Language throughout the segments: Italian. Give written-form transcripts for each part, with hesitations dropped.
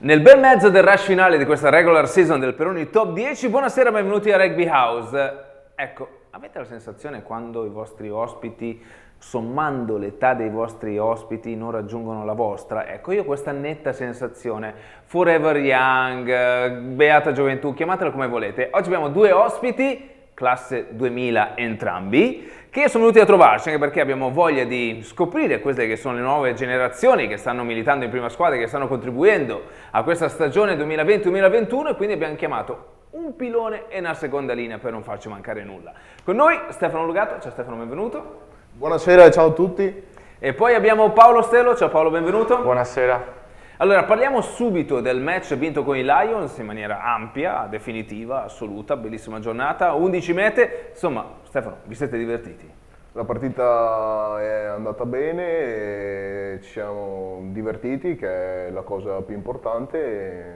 Nel bel mezzo del rush finale di questa regular season del Peroni Top 10, buonasera, benvenuti a Rugby House. Ecco, avete la sensazione quando i vostri ospiti, sommando l'età dei vostri ospiti, non raggiungono la vostra? Ecco, io ho questa netta sensazione, forever young, beata gioventù, chiamatela come volete. Oggi abbiamo due ospiti, classe 2000 entrambi, che sono venuti a trovarci anche perché abbiamo voglia di scoprire quelle che sono le nuove generazioni che stanno militando in prima squadra, che stanno contribuendo a questa stagione 2020-2021 e quindi abbiamo chiamato un pilone e una seconda linea per non farci mancare nulla. Con noi Stefano Lugato, ciao Stefano, benvenuto. Buonasera, ciao a tutti. E poi abbiamo Paolo Stelo, ciao Paolo, benvenuto. Buonasera. Allora, parliamo subito del match vinto con i Lions in maniera ampia, definitiva, assoluta, bellissima giornata, 11 mete, insomma, Stefano, vi siete divertiti? La partita è andata bene, e ci siamo divertiti, che è la cosa più importante. E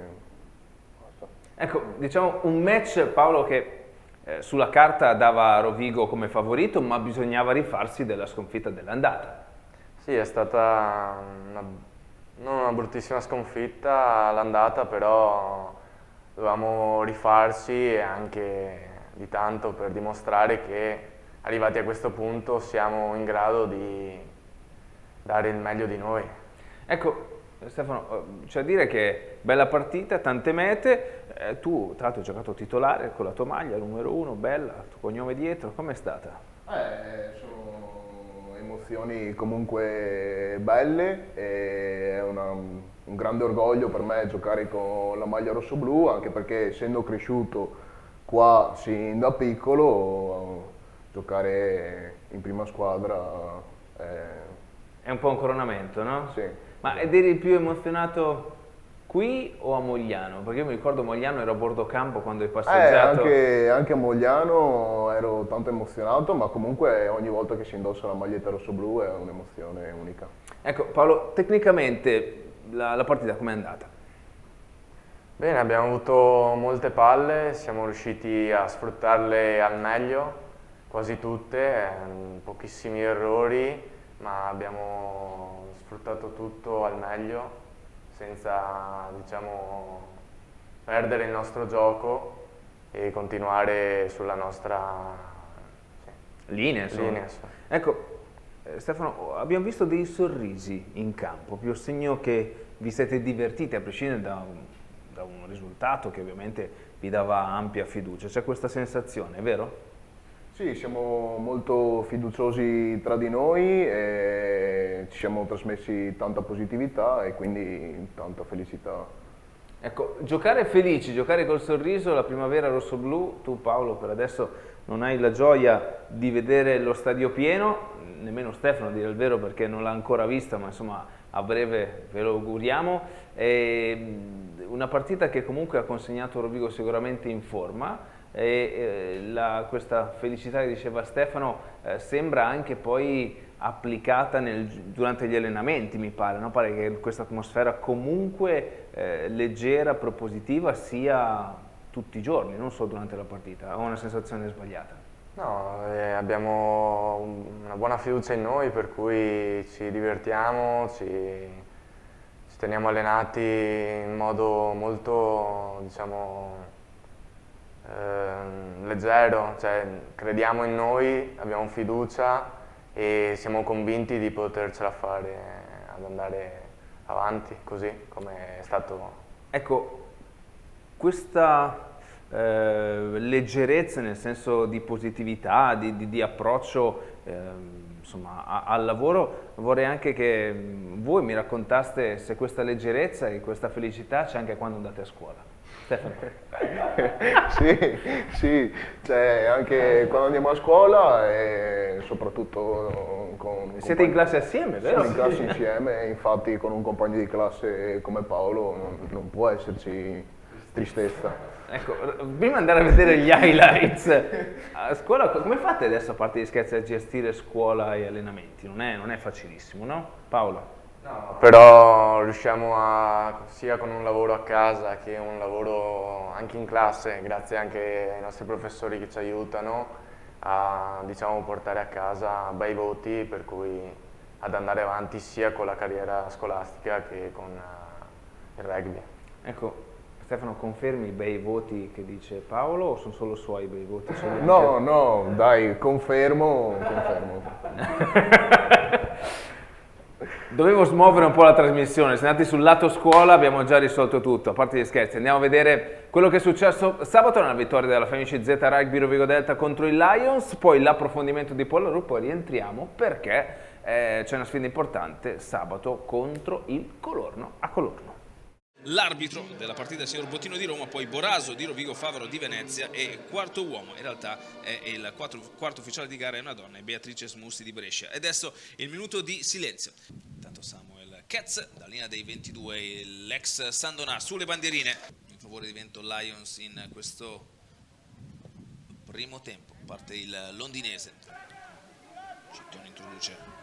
basta. Ecco, diciamo un match, Paolo, che sulla carta dava Rovigo come favorito, ma bisognava rifarsi della sconfitta dell'andata. Sì, è stata non una bruttissima sconfitta all'andata, però dovevamo rifarsi e anche di tanto per dimostrare che arrivati a questo punto siamo in grado di dare il meglio di noi. Ecco, Stefano, c'è da dire che bella partita, tante mete, tu tra l'altro hai giocato titolare con la tua maglia, numero 1, bella, il tuo cognome dietro, com'è stata? Sono emozioni comunque belle, e è un grande orgoglio per me giocare con la maglia rossoblu, anche perché essendo cresciuto qua sin da piccolo, giocare in prima squadra È un po' un coronamento, no? sì. Ma ed eri più emozionato qui o a Mogliano? Perché io mi ricordo Mogliano ero a bordo campo quando hai passeggiato. Anche a Mogliano ero tanto emozionato, ma comunque ogni volta che si indossa la maglietta rossoblu è un'emozione unica. Ecco, Paolo, tecnicamente la partita com'è andata? Bene, abbiamo avuto molte palle, siamo riusciti a sfruttarle al meglio, quasi tutte, pochissimi errori, ma abbiamo sfruttato tutto al meglio senza, diciamo, perdere il nostro gioco e continuare sulla nostra Linea, insomma. linea. Ecco, Stefano, abbiamo visto dei sorrisi in campo, più segno che vi siete divertiti a prescindere da un risultato che ovviamente vi dava ampia fiducia. C'è questa sensazione, è vero? Sì, siamo molto fiduciosi tra di noi e ci siamo trasmessi tanta positività e quindi tanta felicità. Ecco, giocare felici, giocare col sorriso, la primavera rossoblu, tu Paolo per adesso non hai la gioia di vedere lo stadio pieno, nemmeno Stefano a dire il vero perché non l'ha ancora vista, ma insomma a breve ve lo auguriamo. Una partita che comunque ha consegnato Rovigo sicuramente in forma e questa felicità che diceva Stefano sembra anche poi applicata durante gli allenamenti, mi pare, no? Pare che questa atmosfera comunque leggera, propositiva sia tutti i giorni, non solo durante la partita. Ho una sensazione sbagliata. No, abbiamo una buona fiducia in noi, per cui ci divertiamo, ci teniamo allenati in modo molto, diciamo, leggero, cioè crediamo in noi, abbiamo fiducia e siamo convinti di potercela fare ad andare avanti così come è stato. Ecco, questa leggerezza nel senso di positività, di approccio insomma, al lavoro, vorrei anche che voi mi raccontaste se questa leggerezza e questa felicità c'è anche quando andate a scuola. Stefano. Sì, cioè anche quando andiamo a scuola e soprattutto con... Siete in classe assieme, vero? Siamo in classe insieme, infatti con un compagno di classe come Paolo non può esserci tristezza. Ecco, prima di andare a vedere gli highlights, a scuola come fate adesso, a parte gli scherzi, a gestire scuola e allenamenti? Non è facilissimo, no? Paolo? No, però riusciamo sia con un lavoro a casa che un lavoro anche in classe, grazie anche ai nostri professori che ci aiutano a, diciamo, portare a casa bei voti, per cui ad andare avanti sia con la carriera scolastica che con il rugby. Ecco, Stefano, confermi i bei voti che dice Paolo o sono solo suoi bei voti? No, dai, confermo. Dovevo smuovere un po' la trasmissione, siamo andati sul lato scuola, abbiamo già risolto tutto, a parte gli scherzi. Andiamo a vedere quello che è successo sabato nella vittoria della Femici Z Rugby Rovigo Delta contro i Lions, poi l'approfondimento di Pollaru, poi rientriamo perché c'è una sfida importante sabato contro il Colorno a Colorno. L'arbitro della partita è il signor Bottino di Roma, poi Boraso di Rovigo, Favaro di Venezia e quarto uomo, in realtà è il quarto ufficiale di gara, è una donna, è Beatrice Smussi di Brescia. E adesso il minuto di silenzio. Intanto Samuel Ketz, dalla linea dei 22, l'ex Sandonà sulle bandierine in favore di Vento Lions in questo primo tempo. Parte il londinese, Cittone introduce,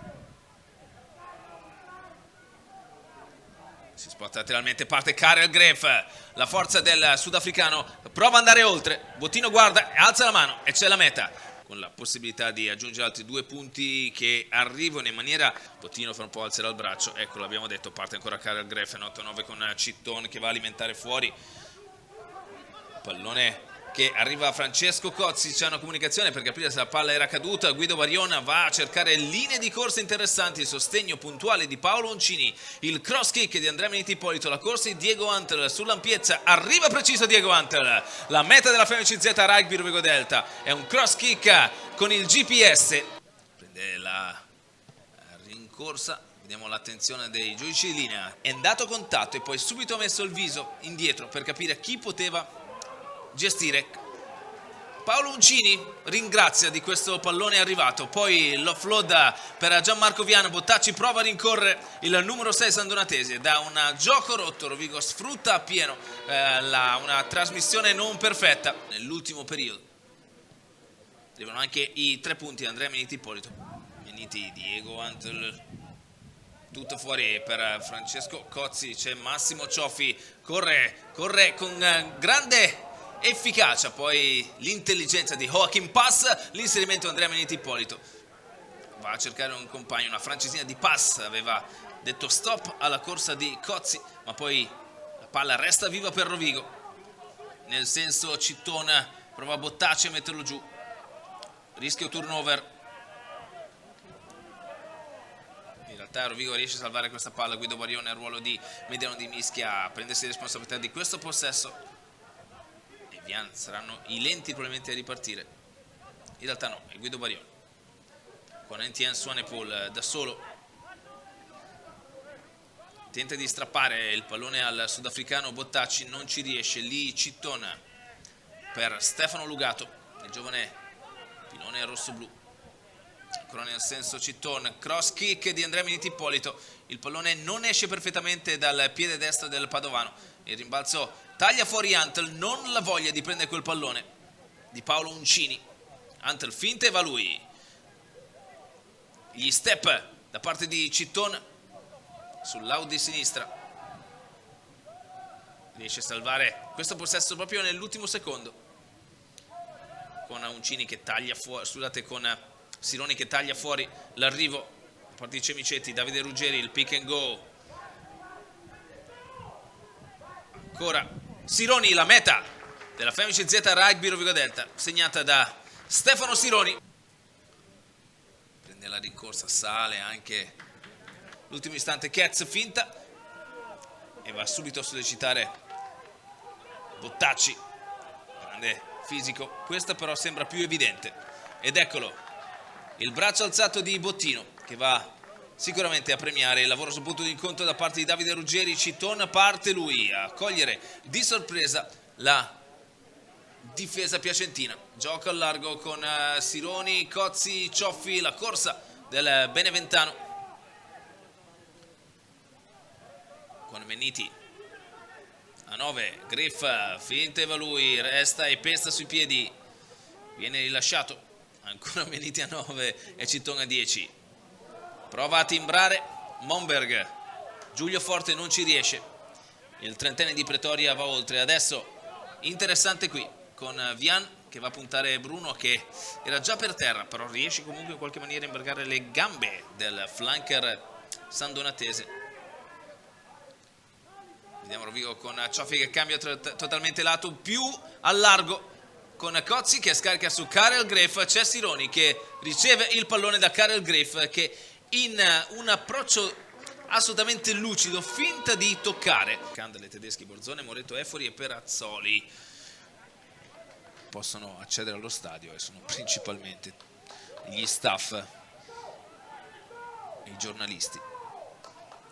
si sposta lateralmente, parte Karel Gref, la forza del sudafricano, prova ad andare oltre, Bottino guarda, alza la mano e c'è la meta, con la possibilità di aggiungere altri 2 punti che arrivano in maniera, Bottino fa un po' alzare il braccio, ecco l'abbiamo detto, parte ancora Karel Gref in 8-9 con Cittone che va a alimentare fuori, pallone che arriva a Francesco Cozzi, c'è una comunicazione per capire se la palla era caduta, Guido Bariona va a cercare linee di corsa interessanti, il sostegno puntuale di Paolo Uncini, il cross kick di Andrea Meniti Ippolito, la corsa di Diego Antel sull'ampiezza, arriva preciso Diego Antel, la meta della Femici Z Rugby Rovigo Delta, è un cross kick con il GPS, prende la rincorsa, vediamo l'attenzione dei giudici di linea, è andato a contatto e poi subito ha messo il viso indietro per capire chi poteva gestire. Paolo Uncini ringrazia di questo pallone arrivato, poi l'offload per Gianmarco Viano, Bottacci prova a rincorrere il numero 6 sandonatese, da un gioco rotto Rovigo sfrutta appieno una trasmissione non perfetta nell'ultimo periodo. Arrivano anche i 3 punti di Andrea Meniti Ippolito, Meniti, Diego Antel, tutto fuori per Francesco Cozzi, c'è Massimo Cioffi, corre con grande efficacia, poi l'intelligenza di Joachim Pass, l'inserimento di Andrea Meniti Ippolito, va a cercare un compagno, una francesina di Pass, aveva detto stop alla corsa di Cozzi, ma poi la palla resta viva per Rovigo, nel senso Cittone prova Bottacci a metterlo giù, rischio turnover, in realtà Rovigo riesce a salvare questa palla, Guido Barione nel ruolo di mediano di mischia a prendersi responsabilità di questo possesso. Saranno i lenti probabilmente a ripartire, in realtà no, è Guido Barione con Etienne Swanepoel da solo, tenta di strappare il pallone al sudafricano Bottacci, non ci riesce, lì Cittone per Stefano Lugato, il giovane pilone rossoblu, ancora nel senso Cittone, cross kick di Andrea Meniti Ippolito, il pallone non esce perfettamente dal piede destro del padovano, il rimbalzo taglia fuori Antel, non la voglia di prendere quel pallone di Paolo Uncini, Antel finta e va lui, gli step da parte di Cittone sull'out di sinistra, riesce a salvare questo possesso proprio nell'ultimo secondo con Uncini che taglia fuori, scusate, con Sironi che taglia fuori l'arrivo da parte di Cemicetti, Davide Ruggeri, il pick and go, ancora Sironi, la meta della Femici Z Rugby Rovigo Delta, segnata da Stefano Sironi, prende la rincorsa, sale anche l'ultimo istante Ketz, finta e va subito a sollecitare Bottacci, grande fisico, questa però sembra più evidente ed eccolo il braccio alzato di Bottino che va sicuramente a premiare il lavoro sul punto di incontro da parte di Davide Ruggeri. Cittone parte lui a cogliere di sorpresa la difesa piacentina, gioca al largo con Sironi, Cozzi, Cioffi, la corsa del Beneventano con Meniti a 9, Griff finta e va lui, resta e pesta sui piedi, viene rilasciato, ancora Meniti a 9 e Cittone a 10, prova a timbrare Monberg, Giulio Forte non ci riesce, il trentenne di Pretoria va oltre, adesso interessante qui con Vian che va a puntare Bruno che era già per terra, però riesce comunque in qualche maniera a imbarcare le gambe del flanker sandonatese. Vediamo Rovigo con Cioffi che cambia totalmente lato, più al largo con Cozzi che scarica su Karel Gref. C'è Sironi che riceve il pallone da Karel Gref che in un approccio assolutamente lucido finta di toccare. Candele tedeschi, Borzone, Moretto, Efori e Perazzoli possono accedere allo stadio e sono principalmente gli staff e i giornalisti.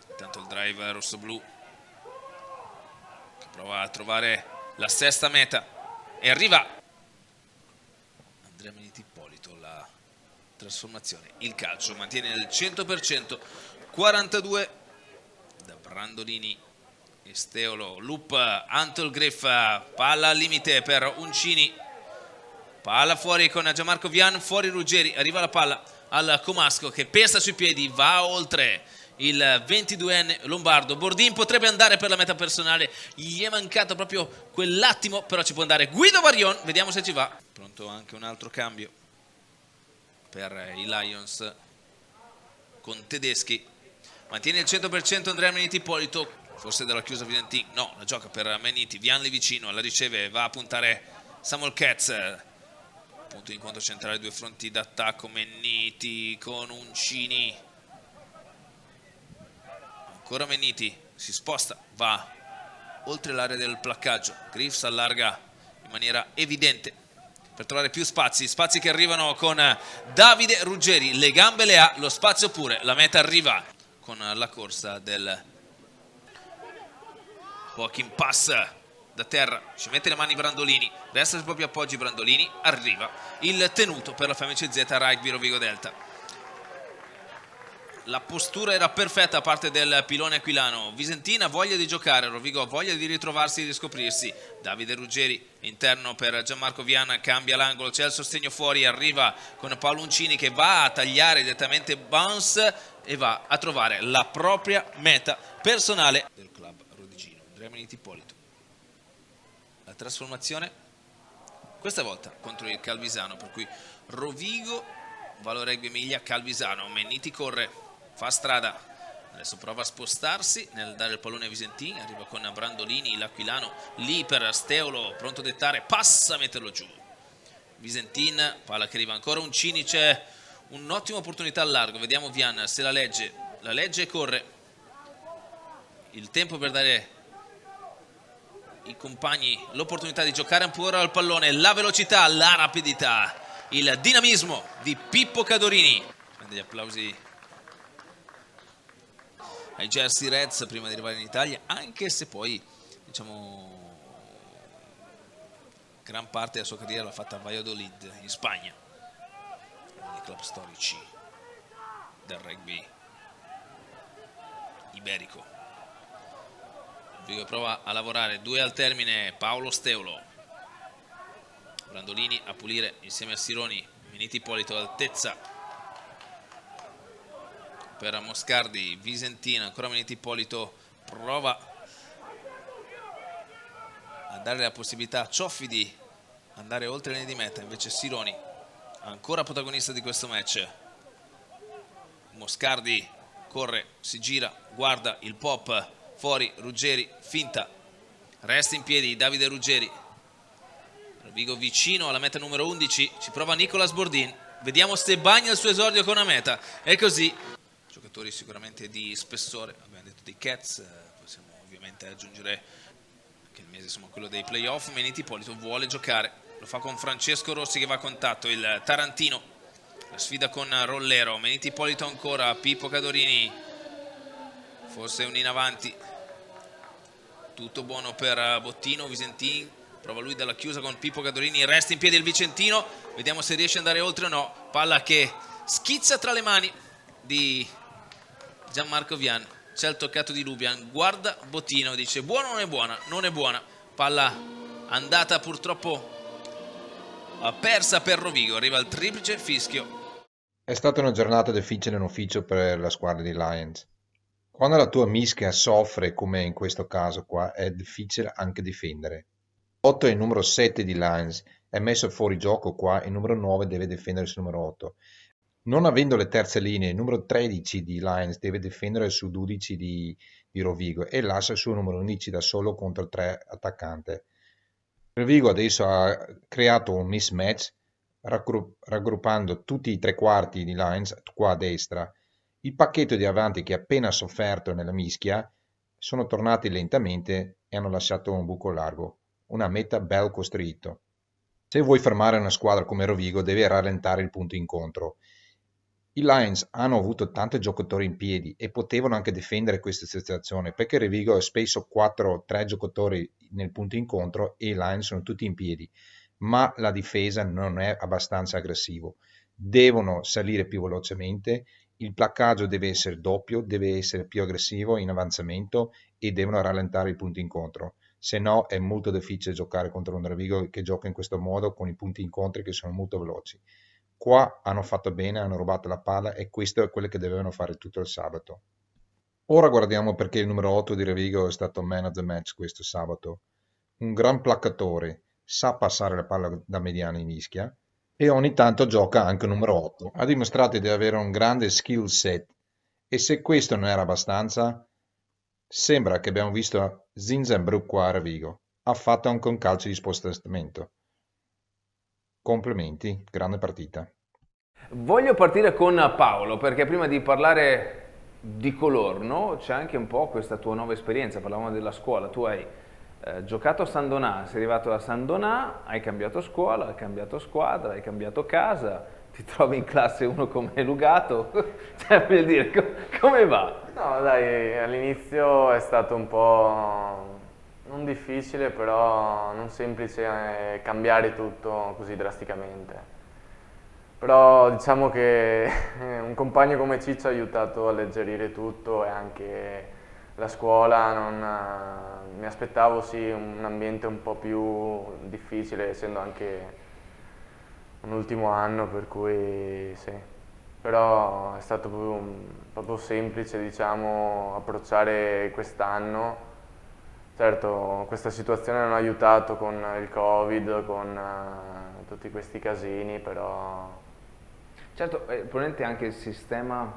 Intanto il drive rossoblu che prova a trovare la sesta meta e arriva Andrea Meniti Ippolito, la trasformazione, il calcio mantiene il 100%, 42 da Brandolini, Esteolo, loop, Antol Griff, palla al limite per Uncini, palla fuori con Gianmarco Vian, fuori Ruggeri, arriva la palla al Comasco che pesa sui piedi, va oltre il 22enne lombardo. Bordin potrebbe andare per la meta personale, gli è mancato proprio quell'attimo, però ci può andare Guido Varion, vediamo se ci va. Pronto anche un altro cambio per i Lions con Tedeschi. Mantiene il 100% Andrea Meniti Ippolito, forse dalla chiusa Vidantin, no, la gioca per Meniti, Vianli vicino, la riceve, va a puntare Samuel Katz, punto di incontro centrale, due fronti d'attacco, Meniti con Uncini, ancora Meniti, si sposta, va oltre l'area del placcaggio, Griffs allarga in maniera evidente per trovare più spazi che arrivano con Davide Ruggeri, le gambe le ha, lo spazio pure, la meta arriva con la corsa del walking pass da terra, ci mette le mani Brandolini, resta sui propri appoggi Brandolini, arriva il tenuto per la FMCZ Rugby Rovigo Delta. La postura era perfetta a parte del pilone aquilano. Visentina ha voglia di giocare, Rovigo ha voglia di ritrovarsi e di riscoprirsi. Davide Ruggeri interno per Gianmarco Viana, cambia l'angolo, c'è il sostegno fuori, arriva con Paolo Uncini che va a tagliare direttamente bounce e va a trovare la propria meta personale del club rodicino. Andrea Meniti Ippolito. La trasformazione questa volta contro il Calvisano, per cui Rovigo, Valo Rugby Emilia, Calvisano. Meniti corre, fa strada, adesso prova a spostarsi nel dare il pallone a Visentin, arriva con Brandolini, l'Aquilano lì per Steolo, pronto a dettare, passa a metterlo giù. Visentin, palla che arriva ancora Uncini, c'è un'ottima opportunità al largo, vediamo Vian se la legge e corre, il tempo per dare i compagni l'opportunità di giocare ancora al pallone, la velocità, la rapidità, il dinamismo di Pippo Cadorini. Prende gli applausi ai Jersey Reds prima di arrivare in Italia, anche se poi diciamo gran parte della sua carriera l'ha fatta a Valladolid in Spagna, uno dei club storici del rugby iberico. Vigo prova a lavorare, 2 al termine, Paolo Steolo, Brandolini a pulire insieme a Sironi, Meniti Ippolito altezza per Moscardi, Visentina, ancora Meniti Ippolito prova a dare la possibilità a Cioffi di andare oltre le linee di meta, invece Sironi ancora protagonista di questo match. Moscardi corre, si gira, guarda il pop fuori, Ruggeri finta, resta in piedi Davide Ruggeri, Rovigo vicino alla meta numero 11, ci prova Nicolas Bordin, vediamo se bagna il suo esordio con una meta, è così. Giocatori sicuramente di spessore, abbiamo detto dei Cats, possiamo ovviamente aggiungere che il mese insomma quello dei playoff. Meniti Ippolito vuole giocare, lo fa con Francesco Rossi che va a contatto, il Tarantino, la sfida con Rollero, Meniti Ippolito ancora, Pippo Cadorini, forse un in avanti, tutto buono per Bottino, Visentin, prova lui dalla chiusa con Pippo Cadorini, resta in piedi il Vicentino, vediamo se riesce ad andare oltre o no, palla che schizza tra le mani di Gianmarco Vian, c'è il toccato di Lubian, guarda Bottino, dice buona o non è buona? Non è buona, palla andata purtroppo persa per Rovigo, arriva il triplice fischio. È stata una giornata difficile in ufficio per la squadra di Lions. Quando la tua mischia soffre, come in questo caso qua, è difficile anche difendere. 8 è il numero 7 di Lions, è messo fuori gioco qua, il numero 9 deve difendere sul numero 8. Non avendo le terze linee, il numero 13 di Lions deve difendere su 12 di di Rovigo e lascia il suo numero 11 da solo contro il 3 attaccante. Rovigo adesso ha creato un mismatch raggruppando tutti i tre quarti di Lions qua a destra. Il pacchetto di avanti che ha appena sofferto nella mischia sono tornati lentamente e hanno lasciato un buco largo, una meta ben costruito. Se vuoi fermare una squadra come Rovigo devi rallentare il punto incontro. I Lions hanno avuto tanti giocatori in piedi e potevano anche difendere questa situazione perché Rovigo ha spesso 4-3 giocatori nel punto incontro e i Lions sono tutti in piedi, ma la difesa non è abbastanza aggressivo. Devono salire più velocemente, il placcaggio deve essere doppio, deve essere più aggressivo in avanzamento e devono rallentare il punto incontro. Se no è molto difficile giocare contro un Rovigo che gioca in questo modo con i punti incontri che sono molto veloci. Qua hanno fatto bene, hanno rubato la palla e questo è quello che dovevano fare tutto il sabato. Ora guardiamo perché il numero 8 di Rovigo è stato man of the match questo sabato. Un gran placcatore, sa passare la palla da mediana in mischia e ogni tanto gioca anche il numero 8. Ha dimostrato di avere un grande skill set e se questo non era abbastanza, sembra che abbiamo visto Zinzenbrook qua a Rovigo. Ha fatto anche un calcio di spostamento. Complimenti, grande partita. Voglio partire con Paolo perché prima di parlare di Colorno c'è anche un po' questa tua nuova esperienza, parlavamo della scuola, tu hai giocato a San Donà, sei arrivato a San Donà, hai cambiato scuola, hai cambiato squadra, hai cambiato casa, ti trovi in classe uno come Lugato, cioè voglio dire, come va? No, dai, all'inizio è stato un po' non difficile, però non semplice cambiare tutto così drasticamente. Però diciamo che un compagno come Ciccio ha aiutato a alleggerire tutto e anche la scuola, mi aspettavo sì un ambiente un po' più difficile, essendo anche un ultimo anno, per cui sì. Però è stato proprio semplice, diciamo, approcciare quest'anno. Certo, questa situazione non ha aiutato con il Covid, con tutti questi casini, però Certo, probabilmente anche il sistema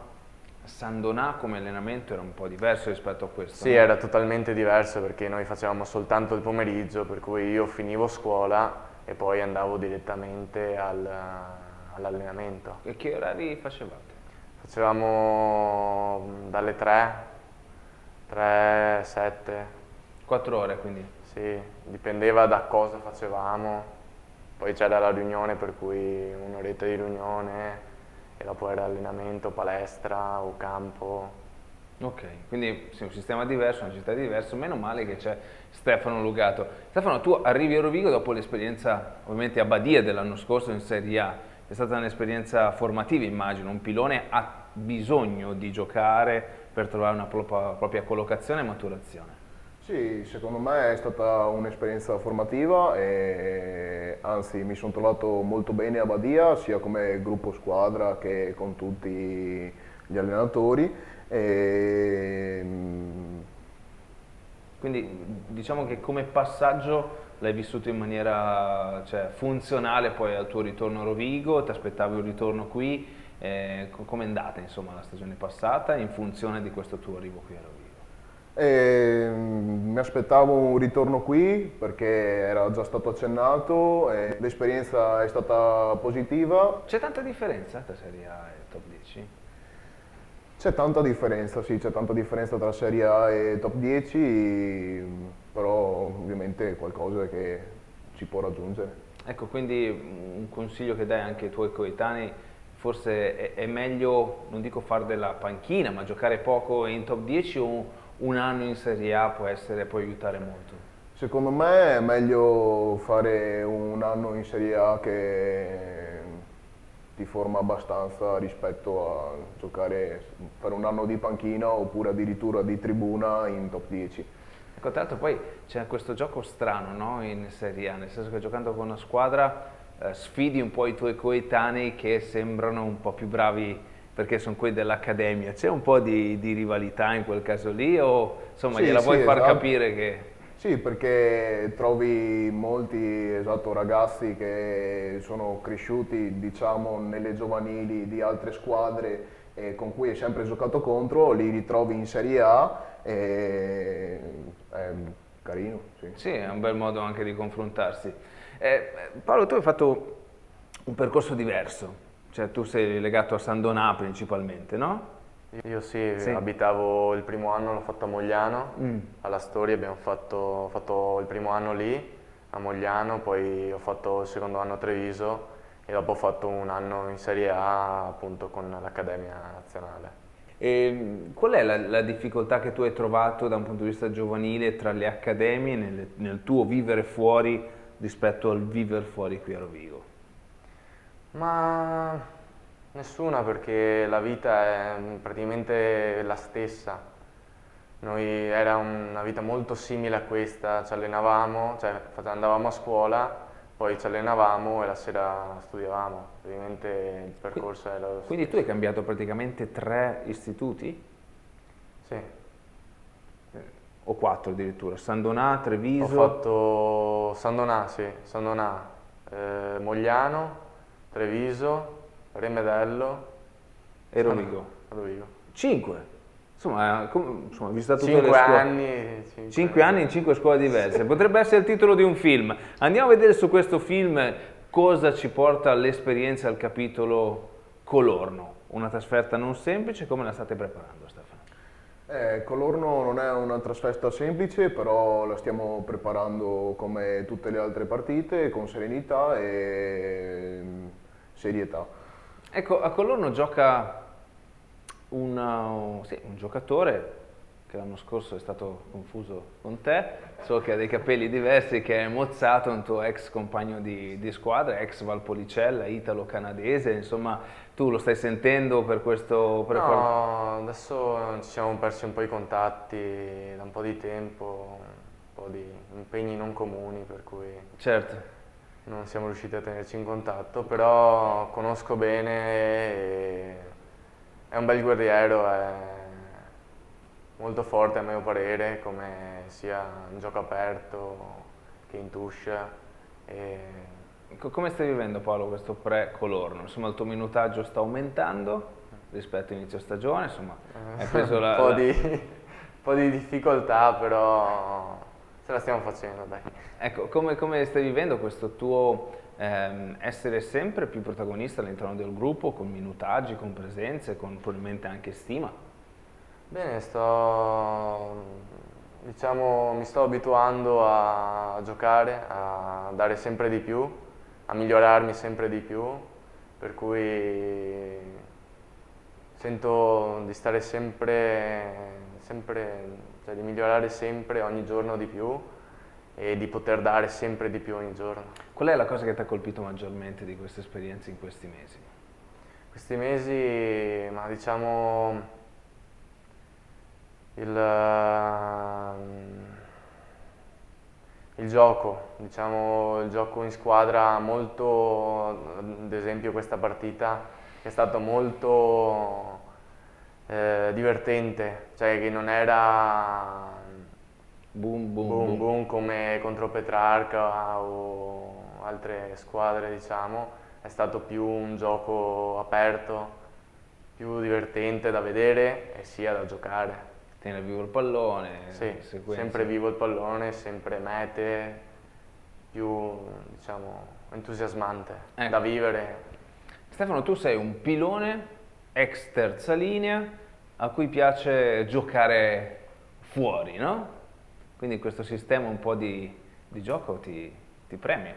San Donà come allenamento era un po' diverso rispetto a questo, sì, no? era totalmente diverso perché noi facevamo soltanto il pomeriggio, per cui io finivo scuola e poi andavo direttamente all'allenamento. E che orari facevate? Facevamo dalle 3, 7. 4 ore quindi. Sì, dipendeva da cosa facevamo, poi c'era la riunione per cui un'oretta di riunione e dopo era allenamento, palestra o campo. Ok, quindi sì, un sistema diverso, una città diversa, meno male che c'è Stefano Lugato. Stefano, tu arrivi a Rovigo dopo l'esperienza ovviamente a Badia dell'anno scorso in Serie A, è stata un'esperienza formativa immagino, un pilone ha bisogno di giocare per trovare una propria collocazione e maturazione. Sì, secondo me è stata un'esperienza formativa e anzi mi sono trovato molto bene a Badia, sia come gruppo squadra che con tutti gli allenatori. E, Quindi diciamo che come passaggio l'hai vissuto in maniera cioè, funzionale poi al tuo ritorno a Rovigo, ti aspettavi un ritorno qui, come è andata insomma la stagione passata in funzione di questo tuo arrivo qui a Rovigo? mi aspettavo un ritorno qui perché era già stato accennato e l'esperienza è stata positiva. C'è tanta differenza tra Serie A e Top 10? C'è tanta differenza, sì, c'è tanta differenza tra Serie A e Top 10, però ovviamente è qualcosa che ci può raggiungere. Ecco, quindi un consiglio che dai anche ai tuoi coetanei, forse è meglio, non dico fare della panchina, ma giocare poco in Top 10 o un anno in Serie A può aiutare molto? Secondo me è meglio fare un anno in Serie A che ti forma abbastanza rispetto a giocare, fare un anno di panchina oppure addirittura di tribuna in Top 10. Ecco, tra l'altro poi c'è questo gioco strano, no? In Serie A, nel senso che giocando con una squadra sfidi un po' i tuoi coetanei che sembrano un po' più bravi perché sono quelli dell'accademia. C'è un po' di rivalità in quel caso lì o insomma Sì, gliela vuoi far esatto. capire che... Sì, perché trovi molti ragazzi che sono cresciuti, diciamo, nelle giovanili di altre squadre con cui hai sempre giocato contro, li ritrovi in Serie A e è carino, sì. Sì, è un bel modo anche di confrontarsi. Paolo, tu hai fatto un percorso diverso, cioè tu sei legato a San Donà principalmente, no? Io sì, Sì. abitavo il primo anno, l'ho fatto a Mogliano, alla Storia ho fatto il primo anno lì, a Mogliano, poi ho fatto il secondo anno a Treviso e dopo ho fatto un anno in Serie A appunto con l'Accademia Nazionale. E qual è la difficoltà che tu hai trovato da un punto di vista giovanile tra le accademie nel tuo vivere fuori rispetto al vivere fuori qui a Rovigo? Ma nessuna, perché la vita è praticamente la stessa. Era una vita molto simile a questa, ci allenavamo, cioè andavamo a scuola, poi ci allenavamo e la sera studiavamo, praticamente il percorso era lo stesso. Quindi tu hai cambiato praticamente 3 istituti? Sì, O 4 addirittura, San Donà, ho Treviso. fatto San Donà, sì, San Donà, Mogliano, Treviso, Remedello E Rovigo. Rovigo. 5. Insomma, insomma, vista tutte le 5 scuole. anni. 5 anni in 5 scuole diverse. Potrebbe essere il titolo di un film. Andiamo a vedere su questo film cosa ci porta all'esperienza al capitolo Colorno. Una trasferta non semplice, come la state preparando, Stefano? Colorno non è una trasferta semplice, però la stiamo preparando come tutte le altre partite, con serenità e serietà. Ecco, a Colorno gioca un giocatore che l'anno scorso è stato confuso con te, so che ha dei capelli diversi, che è Mozzato, un tuo ex compagno di squadra, ex Valpolicella, italo-canadese, insomma tu lo stai sentendo per questo... No, adesso ci siamo persi un po' i contatti da un po' di tempo, un po' di impegni non comuni, per cui Certo. non siamo riusciti a tenerci in contatto, però conosco bene, e è un bel guerriero, è molto forte a mio parere, come sia in gioco aperto che in touche. Come stai vivendo, Paolo, questo pre-Colorno? Insomma, il tuo minutaggio sta aumentando rispetto all'inizio stagione, insomma, hai preso un po' di difficoltà, però ce la stiamo facendo, dai. Ecco, come stai vivendo questo tuo essere sempre più protagonista all'interno del gruppo, con minutaggi, con presenze, con probabilmente anche stima? Bene, mi sto abituando a giocare, a dare sempre di più, a migliorarmi sempre di più, per cui sento di stare cioè di migliorare sempre, ogni giorno di più, e di poter dare sempre di più ogni giorno. Qual è la cosa che ti ha colpito maggiormente di queste esperienze in questi mesi? Questi mesi, ma diciamo, il gioco, diciamo, il gioco in squadra molto, ad esempio questa partita è stato molto divertente, cioè che non era Boom, boom, boom boom. boom come contro Petrarca o altre squadre, diciamo, è stato più un gioco aperto, più divertente da vedere e sia da giocare. Tenere vivo il pallone, Sì, sequenze. sempre vivo il pallone, sempre mete, più, diciamo, entusiasmante Ecco. da vivere. Stefano, tu sei un pilone ex terza linea a cui piace giocare fuori, no? Quindi questo sistema un po' di gioco ti premia.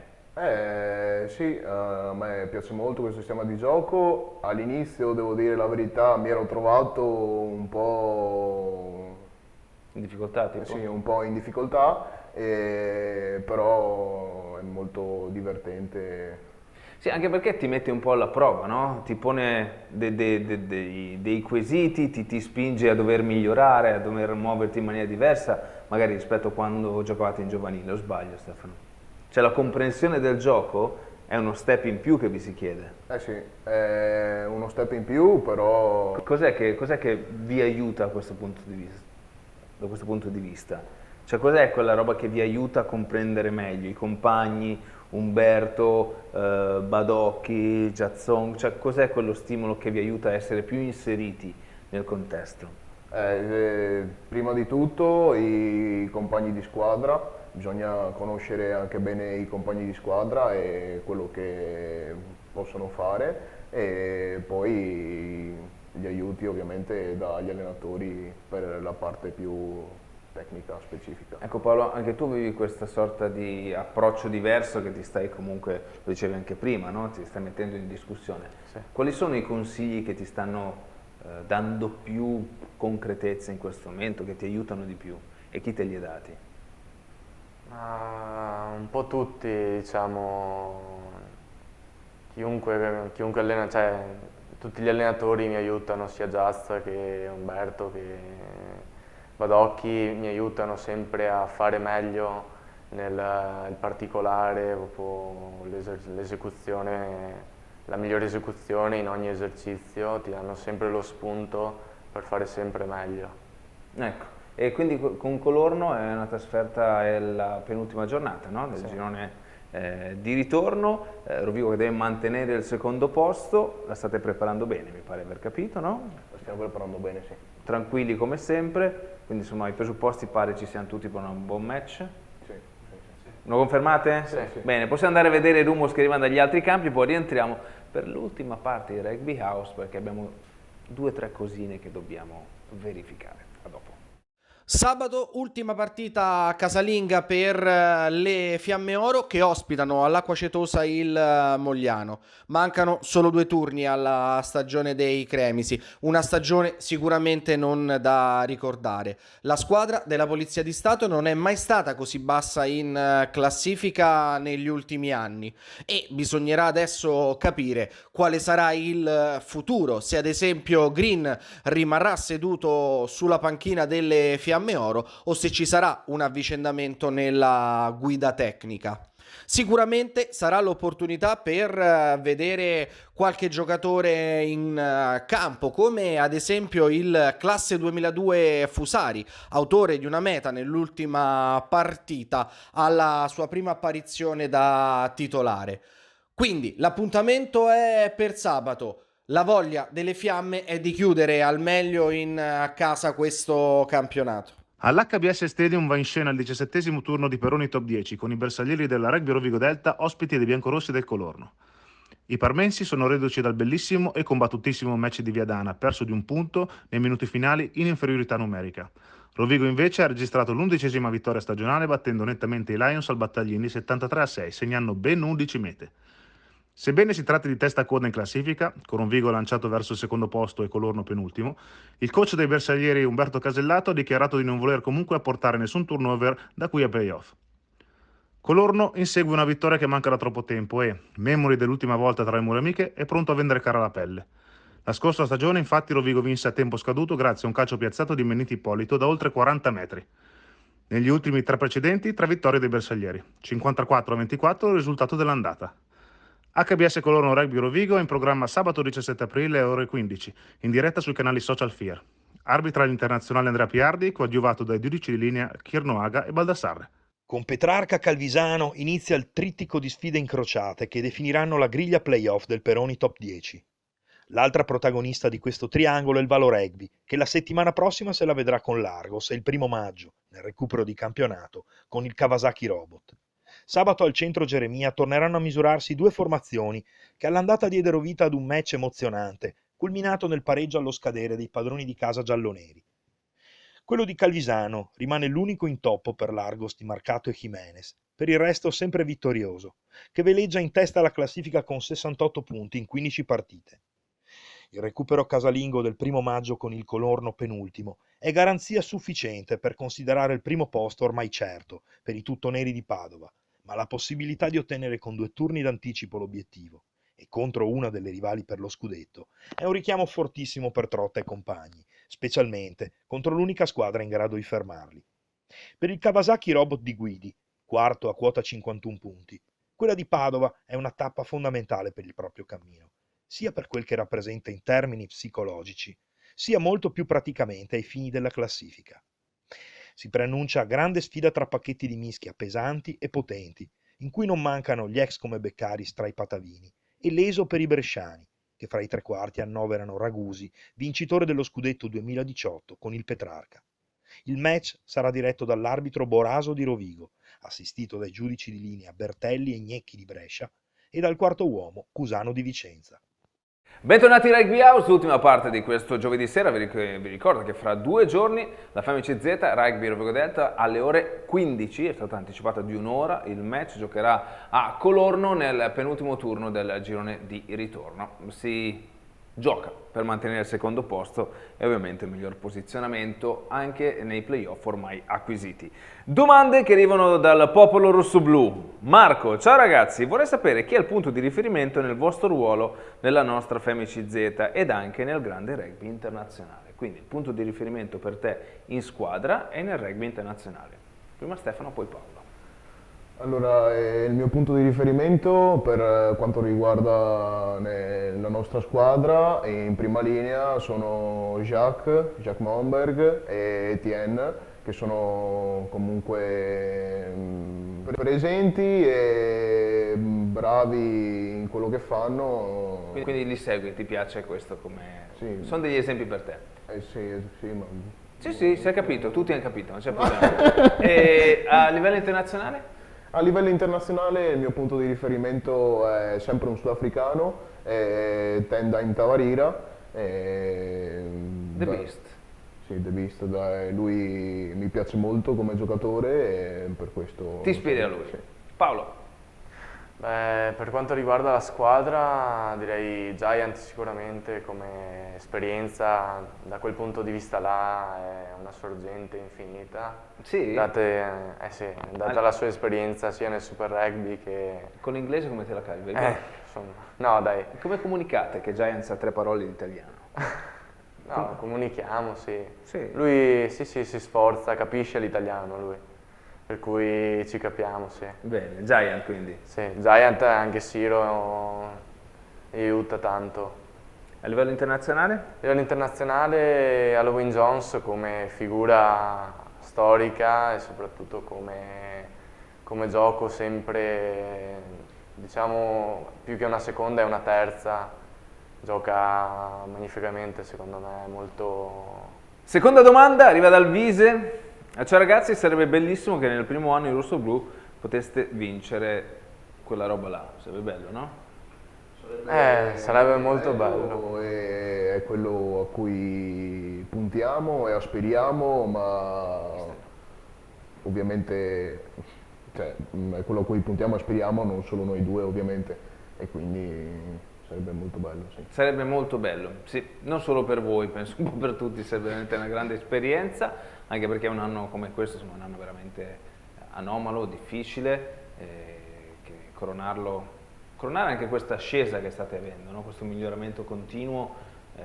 Sì, a me piace molto questo sistema di gioco. All'inizio, devo dire la verità, mi ero trovato un po', In difficoltà, tipo? sì, un po' in difficoltà, però è molto divertente. Sì, anche perché ti mette un po' alla prova, no? Ti pone dei quesiti, ti spinge a dover migliorare, a dover muoverti in maniera diversa, magari rispetto a quando giocavate in giovanile, o sbaglio, Stefano? Cioè la comprensione del gioco è uno step in più che vi si chiede. Eh sì, è uno step in più, però Cos'è che vi aiuta a questo punto di vista? Da questo punto di vista? Cioè cos'è quella roba che vi aiuta a comprendere meglio i compagni, Umberto, Badocchi, Giazzon, cioè cos'è quello stimolo che vi aiuta a essere più inseriti nel contesto? Prima di tutto i compagni di squadra, bisogna conoscere anche bene i compagni di squadra e quello che possono fare, e poi gli aiuti ovviamente dagli allenatori per la parte più tecnica specifica. Ecco Paolo, anche tu avevi questa sorta di approccio diverso che ti stai comunque, lo dicevi anche prima, no? Ti stai mettendo in discussione. Sì. Quali sono i consigli che ti stanno dando più concretezza in questo momento, che ti aiutano di più, e chi te li ha dati? Un po' tutti, diciamo, chiunque allena, cioè tutti gli allenatori mi aiutano, sia Giazza che Umberto che Badocchi, mi aiutano sempre a fare meglio nel particolare, proprio l'esecuzione, la migliore esecuzione in ogni esercizio, ti danno sempre lo spunto per fare sempre meglio. Ecco, e quindi con Colorno è una trasferta, è la penultima giornata, no? Del girone di ritorno, Rovigo che deve mantenere il secondo posto, la state preparando bene, mi pare aver capito, no? La stiamo preparando bene, sì. Tranquilli come sempre, quindi insomma i presupposti pare ci siano tutti per un buon match. Sì, sì, sì. Lo confermate? Sì, sì. Bene, possiamo andare a vedere i rumors che arrivano dagli altri campi, poi rientriamo per l'ultima parte di Rugby House perché abbiamo 2 o 3 cosine che dobbiamo verificare. A dopo. Sabato, ultima partita casalinga per le Fiamme Oro che ospitano all'Acqua Cetosa il Mogliano. Mancano solo 2 turni alla stagione dei Cremisi, una stagione sicuramente non da ricordare. La squadra della Polizia di Stato non è mai stata così bassa in classifica negli ultimi anni e bisognerà adesso capire quale sarà il futuro, se ad esempio Green rimarrà seduto sulla panchina delle Fiamme Oro o se ci sarà un avvicendamento nella guida tecnica. Sicuramente sarà l'opportunità per vedere qualche giocatore in campo, come ad esempio il classe 2002 Fusari, autore di una meta nell'ultima partita alla sua prima apparizione da titolare. Quindi l'appuntamento è per sabato. La voglia delle Fiamme è di chiudere al meglio in casa questo campionato. All'HBS Stadium va in scena il 17° turno di Peroni Top 10 con i bersaglieri della Rugby Rovigo Delta ospiti dei biancorossi del Colorno. I parmensi sono reduci dal bellissimo e combattutissimo match di Viadana, perso di 1 punto nei minuti finali in inferiorità numerica. Rovigo invece ha registrato l'11ª vittoria stagionale battendo nettamente i Lions al Battaglini 73-6, segnando ben 11 mete. Sebbene si tratti di testa a coda in classifica, con Rovigo lanciato verso il secondo posto e Colorno penultimo, il coach dei bersaglieri Umberto Casellato ha dichiarato di non voler comunque apportare nessun turnover da qui a playoff. Colorno insegue una vittoria che manca da troppo tempo e, memori dell'ultima volta tra le mura amiche, è pronto a vendere cara la pelle. La scorsa stagione infatti Rovigo vinse a tempo scaduto grazie a un calcio piazzato di Menniti Ippolito da oltre 40 metri. Negli ultimi 3 precedenti, 3 vittorie dei bersaglieri, 54-24 il risultato dell'andata. HBS Colorno Rugby Rovigo è in programma sabato 17 aprile alle ore 15, in diretta sui canali social FIAR. Arbitra l'internazionale Andrea Piardi, coadiuvato dai giudici di linea Kirno Aga e Baldassarre. Con Petrarca Calvisano inizia il trittico di sfide incrociate che definiranno la griglia playoff del Peroni Top 10. L'altra protagonista di questo triangolo è il Valo Rugby, che la settimana prossima se la vedrà con l'Argos e il 1° maggio, nel recupero di campionato, con il Kawasaki Robot. Sabato al centro Geremia torneranno a misurarsi 2 formazioni che all'andata diedero vita ad un match emozionante, culminato nel pareggio allo scadere dei padroni di casa gialloneri. Quello di Calvisano rimane l'unico intoppo per l'Argos di Marcato e Jimenez, per il resto sempre vittorioso, che veleggia in testa alla classifica con 68 punti in 15 partite. Il recupero casalingo del 1° maggio con il Colorno penultimo è garanzia sufficiente per considerare il primo posto ormai certo per i tuttoneri di Padova, ma la possibilità di ottenere con 2 turni d'anticipo l'obiettivo, e contro una delle rivali per lo scudetto, è un richiamo fortissimo per Trotta e compagni, specialmente contro l'unica squadra in grado di fermarli. Per il Kawasaki Robot di Guidi, quarto a quota 51 punti, quella di Padova è una tappa fondamentale per il proprio cammino, sia per quel che rappresenta in termini psicologici, sia molto più praticamente ai fini della classifica. Si preannuncia grande sfida tra pacchetti di mischia pesanti e potenti, in cui non mancano gli ex come Beccaris tra i patavini e l'Eso per i bresciani, che fra i tre quarti annoverano Ragusi, vincitore dello scudetto 2018 con il Petrarca. Il match sarà diretto dall'arbitro Boraso di Rovigo, assistito dai giudici di linea Bertelli e Gnecchi di Brescia e dal quarto uomo Cusano di Vicenza. Bentornati in Rugby House, l'ultima parte di questo giovedì sera. Vi ricordo che fra 2 giorni la FMCZ Rugby Rovigo Delta alle ore 15, è stata anticipata di un'ora, il match giocherà a Colorno nel penultimo turno del girone di ritorno. Si gioca per mantenere il secondo posto e ovviamente il miglior posizionamento anche nei playoff ormai acquisiti. Domande che arrivano dal popolo rossoblu. Marco, ciao ragazzi, vorrei sapere chi è il punto di riferimento nel vostro ruolo nella nostra FMCZ ed anche nel grande rugby internazionale. Quindi il punto di riferimento per te in squadra e nel rugby internazionale. Prima Stefano, poi Paolo. Allora, il mio punto di riferimento per quanto riguarda la nostra squadra in prima linea sono Jacques Momberg e Etienne, che sono comunque presenti e bravi in quello che fanno. Quindi li segui, ti piace questo come... Sì. Sono degli esempi per te? Sì, ma... Sì, si è capito, tutti hanno capito, non c'è problema. E a livello internazionale? A livello internazionale il mio punto di riferimento è sempre un sudafricano, Tendai Tawarira. The Beast. Sì, The Beast, lui mi piace molto come giocatore e per questo... Ti ispiri a lui? Sì. Paolo? Beh, per quanto riguarda la squadra, direi Giant sicuramente come esperienza, da quel punto di vista là è una sorgente infinita. Sì? Data la sua esperienza sia nel Super Rugby che... Con l'inglese come te la cavi? Insomma, no dai. Come comunicate che Giants ha 3 parole in italiano? No, comunichiamo, sì. Sì. Lui si sforza, capisce l'italiano lui. Per cui ci capiamo, sì. Bene, Giant quindi. Sì, Giant anche Siro aiuta tanto. A livello internazionale? A livello internazionale Halloween Jones come figura storica e soprattutto come gioco sempre, diciamo, più che una seconda è una terza. Gioca magnificamente, secondo me, molto... Seconda domanda arriva dal Vise. Ciao ragazzi, sarebbe bellissimo che nel primo anno in rosso-blu poteste vincere quella roba là. Sarebbe bello, no? Sarebbe molto bello. È quello a cui puntiamo e aspiriamo, ma ovviamente è quello a cui puntiamo e aspiriamo non solo noi due ovviamente, e quindi sarebbe molto bello, sì. Sarebbe molto bello, sì, non solo per voi, penso un po' per tutti, sarebbe veramente una grande esperienza, anche perché un anno come questo, insomma, un anno veramente anomalo, difficile, che coronare anche questa ascesa che state avendo, no? Questo miglioramento continuo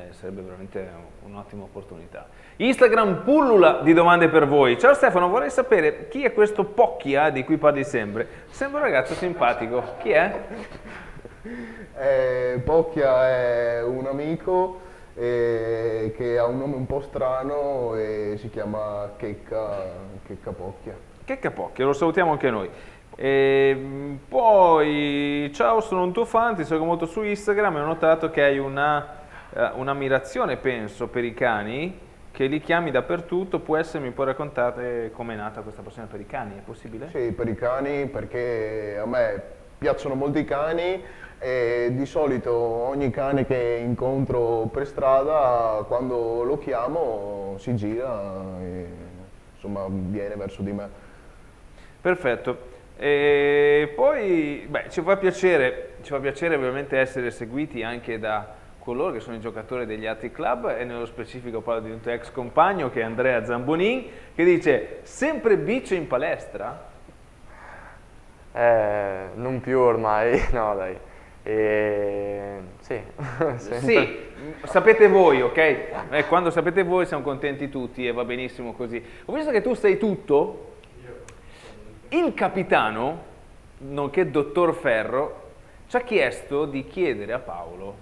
sarebbe veramente un'ottima opportunità. Instagram pullula di domande per voi. Ciao Stefano, vorrei sapere chi è questo Pocchia di cui parli sempre. Sembra un ragazzo simpatico, chi è? Pocchia è un amico che ha un nome un po' strano e si chiama Checca Pocchia. Checca Pocchia, lo salutiamo anche noi. Poi, ciao, sono un tuo fan, ti seguo molto su Instagram e ho notato che hai un'ammirazione, penso, per i cani, che li chiami dappertutto. Mi puoi raccontare com'è nata questa passione per i cani, è possibile? Sì, per i cani, perché a me piacciono molto i cani e di solito ogni cane che incontro per strada, quando lo chiamo, si gira e insomma viene verso di me. Perfetto. E poi ci fa piacere ovviamente essere seguiti anche da coloro che sono i giocatori degli altri club, e nello specifico parlo di un tuo ex compagno che è Andrea Zambonin, che dice: sempre bicio in palestra? Non più ormai, no dai. Sì, sì, sapete voi, ok? Quando sapete voi siamo contenti tutti e va benissimo così. Ho visto che tu sei tutto. Il capitano, nonché dottor Ferro, ci ha chiesto di chiedere a Paolo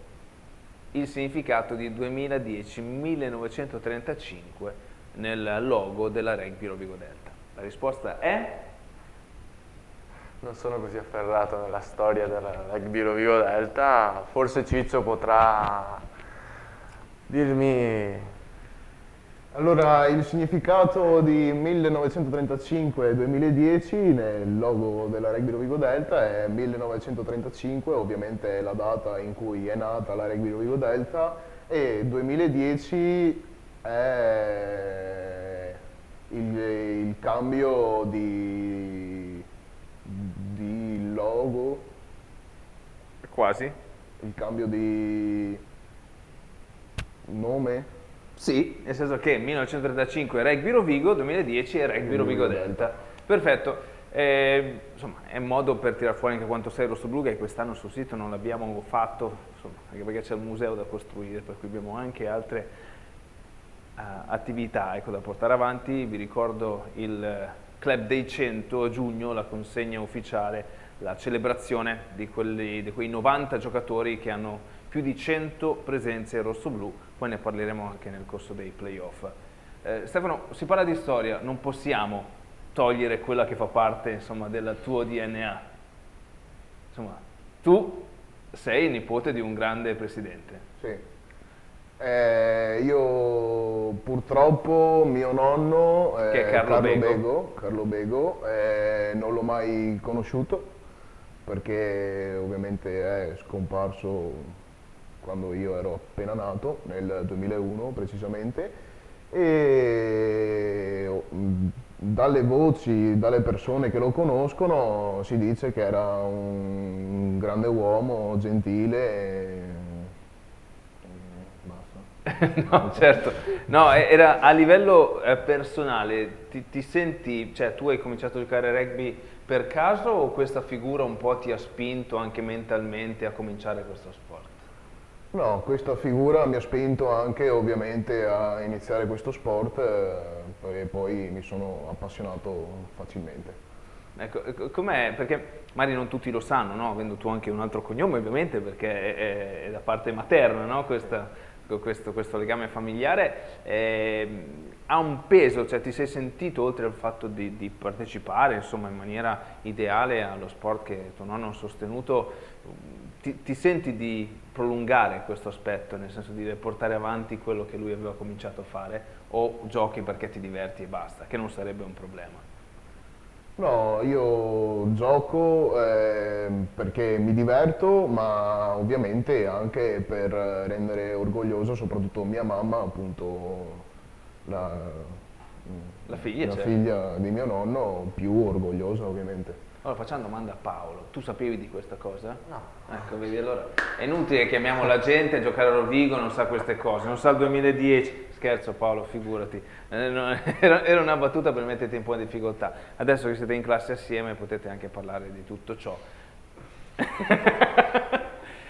il significato di 2010-1935 nel logo della Rugby Rovigo Delta. La risposta è? non sono così afferrato nella storia del rugby Rovigo Delta, forse Ciccio potrà dirmi... Allora, il significato di 1935-2010 nel logo della Rugby Rovigo Delta è 1935, ovviamente è la data in cui è nata la Rugby Rovigo Delta, e 2010 è il cambio di logo, Quasi. il cambio di nome. Sì, nel senso che 1935 è Rugby Rovigo, 2010 è Rugby Rovigo Delta. Perfetto. Insomma, è un modo per tirare fuori anche quanto sei rossoblu, che quest'anno sul sito non l'abbiamo fatto, insomma, anche perché c'è il museo da costruire, per cui abbiamo anche altre attività, ecco, da portare avanti. Vi ricordo il Club dei 100 a giugno, la consegna ufficiale, la celebrazione di quei 90 giocatori che hanno più di 100 presenze rossoblu, poi ne parleremo anche nel corso dei playoff. Stefano, si parla di storia, non possiamo togliere quella che fa parte, insomma, del tuo DNA. Insomma, tu sei il nipote di un grande presidente. Sì. Io purtroppo mio nonno, Che è Carlo Bego. Non l'ho mai conosciuto perché ovviamente è scomparso quando io ero appena nato, nel 2001 precisamente, e dalle voci, dalle persone che lo conoscono si dice che era un grande uomo, gentile e basta. No, certo. No, era a livello personale, ti senti, cioè tu hai cominciato a giocare a rugby per caso o questa figura un po' ti ha spinto anche mentalmente a cominciare questo sport? No, questa figura mi ha spinto anche ovviamente a iniziare questo sport e poi mi sono appassionato facilmente. Ecco, com'è? Perché magari non tutti lo sanno, no? Avendo tu anche un altro cognome ovviamente, perché è da parte materna, no? Questo legame familiare ha un peso, cioè ti sei sentito, oltre al fatto di partecipare insomma in maniera ideale allo sport che tuo nonno ha sostenuto, ti senti di prolungare questo aspetto, nel senso di portare avanti quello che lui aveva cominciato a fare, o giochi perché ti diverti e basta, che non sarebbe un problema? No, io gioco perché mi diverto, ma ovviamente anche per rendere orgoglioso soprattutto mia mamma, appunto la figlia, certo. figlia di mio nonno, più orgogliosa ovviamente. Allora facciamo una domanda a Paolo, tu sapevi di questa cosa? No. Ecco, vedi, allora è inutile che chiamiamo la gente a giocare a Rovigo, non sa queste cose, non sa il 2010, scherzo Paolo, figurati, era una battuta per metterti un po' in difficoltà, adesso che siete in classe assieme potete anche parlare di tutto ciò.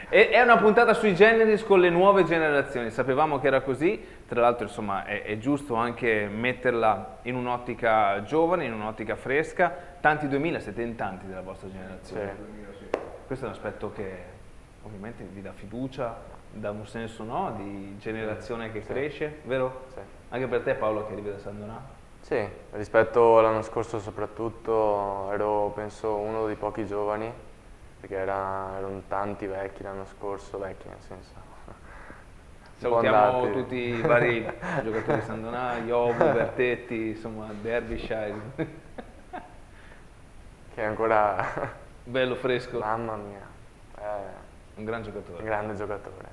È una puntata sui generis con le nuove generazioni, sapevamo che era così, tra l'altro insomma è giusto anche metterla in un'ottica giovane, in un'ottica fresca, tanti 2000, siete in tanti della vostra generazione. Sì. Questo è un aspetto che ovviamente vi dà fiducia, dà un senso, no? Di generazione che cresce, vero? Sì. Anche per te Paolo che arrivi da San Donato? Sì, rispetto all'anno scorso soprattutto ero penso uno dei pochi giovani, perché erano tanti vecchi l'anno scorso, vecchi nel senso. Salutiamo andati. tutti i vari giocatori di San Donato, Iovu, Bertetti, insomma Derbyshire. Che è ancora, Bello fresco, mamma mia, è un gran giocatore. un grande giocatore.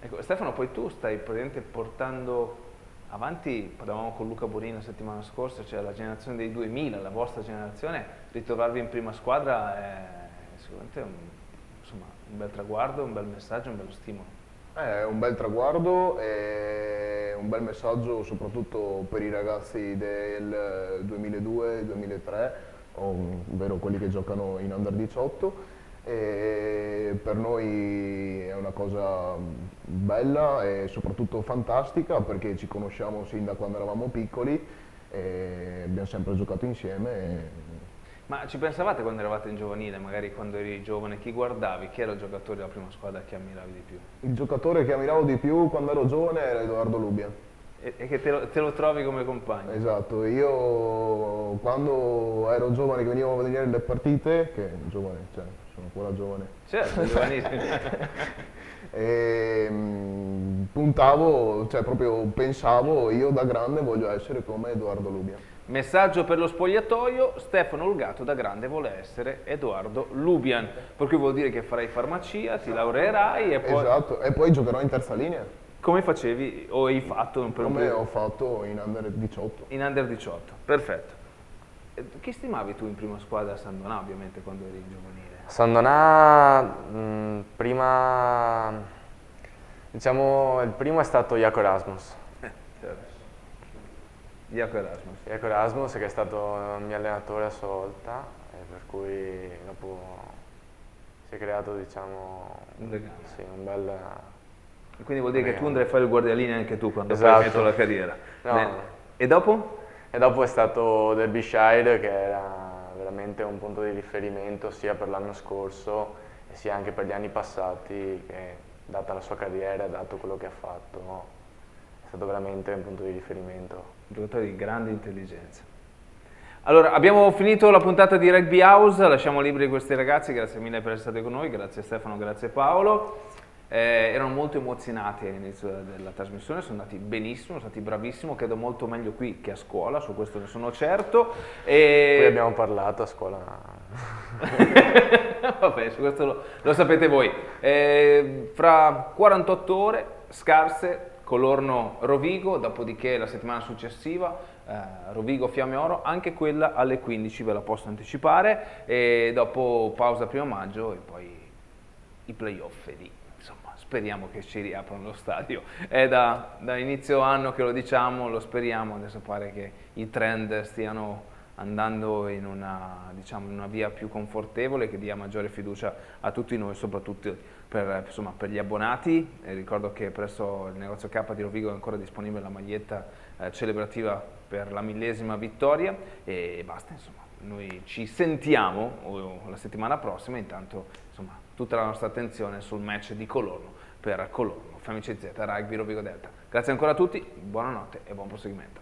Ecco, Stefano, poi tu stai praticamente portando avanti, parlavamo con Luca Borina la settimana scorsa, cioè la generazione dei 2000, la vostra generazione, ritrovarvi in prima squadra è sicuramente un bel traguardo, un bel messaggio, un bello stimolo. È un bel traguardo e un bel messaggio soprattutto per i ragazzi del 2002-2003, ovvero quelli che giocano in Under 18. E per noi è una cosa bella e soprattutto fantastica perché ci conosciamo sin da quando eravamo piccoli e abbiamo sempre giocato insieme. Ma ci pensavate quando eravate in giovanile, magari quando eri giovane, chi guardavi? Chi era il giocatore della prima squadra che ammiravi di più? Il giocatore che ammiravo di più quando ero giovane era Edoardo Lubbia. E che te lo trovi come compagno. Esatto, io quando ero giovane che venivo a vedere le partite, che giovane, cioè sono ancora giovane, Certo, giovanissimo. e puntavo, cioè proprio pensavo, io da grande voglio essere come Edoardo Lubian. Messaggio per lo spogliatoio, Stefano Olgato da grande vuole essere Edoardo Lubian, per cui vuol dire che farai farmacia, ti laureerai e poi... Esatto, e poi giocherò in terza linea, Come facevi o hai fatto per un come periodo? ho fatto in Under 18. In Under 18, perfetto. Chi stimavi tu in prima squadra a San Donà, ovviamente, quando eri giovanile? San Donà, prima, diciamo, il primo è stato Jaco Erasmus. Certo. Jaco Erasmus. Jaco Erasmus che è stato il mio allenatore a sua volta, e per cui dopo si è creato, diciamo, Un legame. sì, un bel... Quindi vuol dire che tu legame. andrai a fare il guardialinea anche tu quando Esatto. poi hai finito la carriera. No. Bene. E dopo? E dopo è stato Derbyshire, che era veramente un punto di riferimento sia per l'anno scorso e sia anche per gli anni passati, che data la sua carriera, dato quello che ha fatto, è stato veramente un punto di riferimento. Un giocatore di grande intelligenza. Allora, abbiamo finito la puntata di Rugby House, lasciamo liberi questi ragazzi, grazie mille per essere stati con noi, grazie Stefano, grazie Paolo. Erano molto emozionati all'inizio della trasmissione, sono andati benissimo, sono stati bravissimi, credo molto meglio qui che a scuola, su questo ne sono certo. Poi abbiamo parlato a scuola. Vabbè, su questo lo sapete voi. Fra 48 ore scarse, Colorno-Rovigo, dopodiché la settimana successiva Rovigo-Fiamme Oro, anche quella alle 15 ve la posso anticipare, e dopo pausa primo maggio e poi i playoff lì. Insomma, speriamo che ci riaprano lo stadio. È da inizio anno che lo diciamo, lo speriamo, adesso pare che i trend stiano andando in una, diciamo, in una via più confortevole che dia maggiore fiducia a tutti noi, soprattutto per gli abbonati. E ricordo che presso il negozio K di Rovigo è ancora disponibile la maglietta celebrativa per la 1000ª vittoria e basta, insomma. Noi ci sentiamo la settimana prossima, intanto insomma tutta la nostra attenzione sul match di Colorno per Colorno, FMCZ Rugby Rovigo Delta. Grazie ancora a tutti, buonanotte e buon proseguimento.